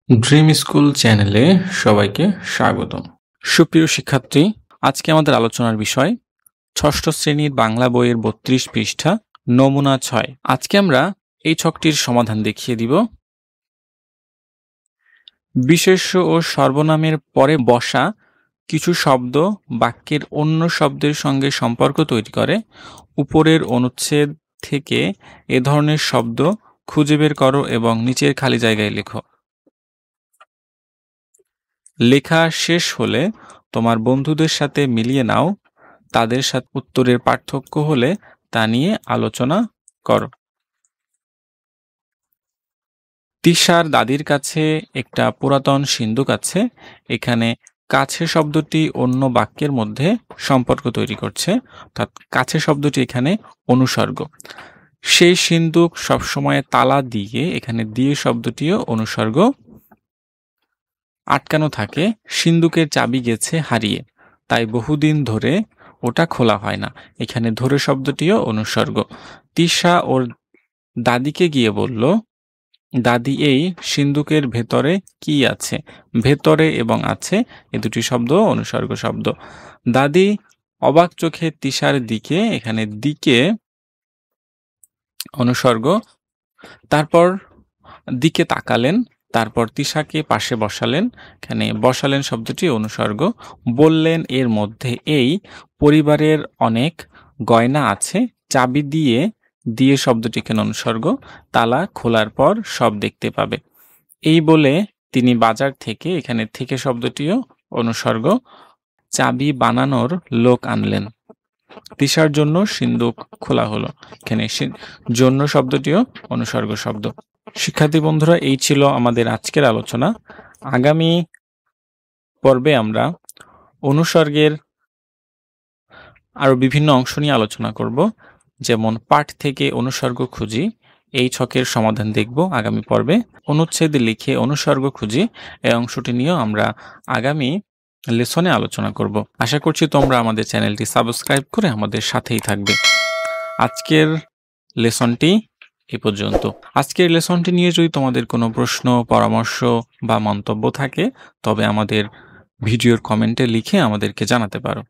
Dream school চ্যানেলে সবাইকে স্বাগতম। সুপ্রিয় শিক্ষার্থী, আজকে আমাদের আলোচনার বিষয় ষষ্ঠ শ্রেণীর বাংলা বইয়ের ৩২ পৃষ্ঠা নমুনা ৬। আজকে আমরা এই ছকটির সমাধান দেখিয়ে দিব। বিশেষ্য ও সর্বনামের পরে বসা কিছু শব্দ বাক্যের অন্য শব্দের সঙ্গে সম্পর্ক তৈরি করে। উপরের অনুচ্ছেদ থেকে এ ধরনের শব্দ খুঁজে বের করো এবং নিচের খালি জায়গায় লেখো। লেখা শেষ হলে তোমার বন্ধুদের সাথে মিলিয়ে নাও, তাদের সাথে উত্তরের পার্থক্য হলে তা নিয়ে আলোচনা করো। তিশার দাদির কাছে একটা পুরাতন সিন্দুক আছে। এখানে কাছে শব্দটি অন্য বাক্যের মধ্যে সম্পর্ক তৈরি করছে, অর্থাৎ কাছে শব্দটি এখানে অনুসর্গ। সেই সিন্দুক সবসময় তালা দিয়ে, এখানে দিয়ে শব্দটিও অনুসর্গ। আটকানো থাকে, সিন্দুকের চাবি গেছে হারিয়ে, তাই বহুদিন ধরে ওটা খোলা হয় না। এখানে ধরে শব্দটিও অনুসর্গ। তিশা ওর দাদিকে গিয়ে বলল, দাদি এই সিন্দুকের ভেতরে কি আছে? ভেতরে এবং আছে এ দুটি শব্দ অনুসর্গ শব্দ। দাদি অবাক চোখে তিশার দিকে, এখানে দিকে অনুসর্গ। তারপর দিকে তাকালেন, তারপর তিশাকে পাশে বসালেন, এখানে বসালেন শব্দটি অনুসর্গ। বললেন এর মধ্যে এই পরিবারের অনেক গয়না আছে, চাবি দিয়ে, দিয়ে শব্দটি এখানে অনুসর্গ। তালা খোলার পর সব দেখতে পাবে। এই বলে তিনি বাজার থেকে, এখানে থেকে শব্দটিও অনুসর্গ, চাবি বানানোর লোক আনলেন। তিশার জন্য সিন্দুক খোলা হলো, এখানে জন্য শব্দটিও অনুসর্গ শব্দ। শিক্ষার্থী বন্ধুরা, এই ছিল আমাদের আজকের আলোচনা। আগামী পর্বে আমরা অনুসর্গের আরো বিভিন্ন অংশ নিয়ে আলোচনা করব, যেমন পাঠ থেকে অনুসর্গ খুঁজি, এই ছকের সমাধান দেখব আগামী পর্বে। অনুচ্ছেদ লিখে অনুসর্গ খুঁজি, এই অংশটি নিয়েও আমরা আগামী লেসনে আলোচনা করব। আশা করছি তোমরা আমাদের চ্যানেলটি সাবস্ক্রাইব করে আমাদের সাথেই থাকবে। আজকের লেসনটি এই পর্যন্ত। আজকের লেসনটি নিয়ে যদি তোমাদের কোনো প্রশ্ন, পরামর্শ বা মন্তব্য থাকে, তবে আমাদের ভিডিওর কমেন্টে লিখে আমাদেরকে জানাতে পারো।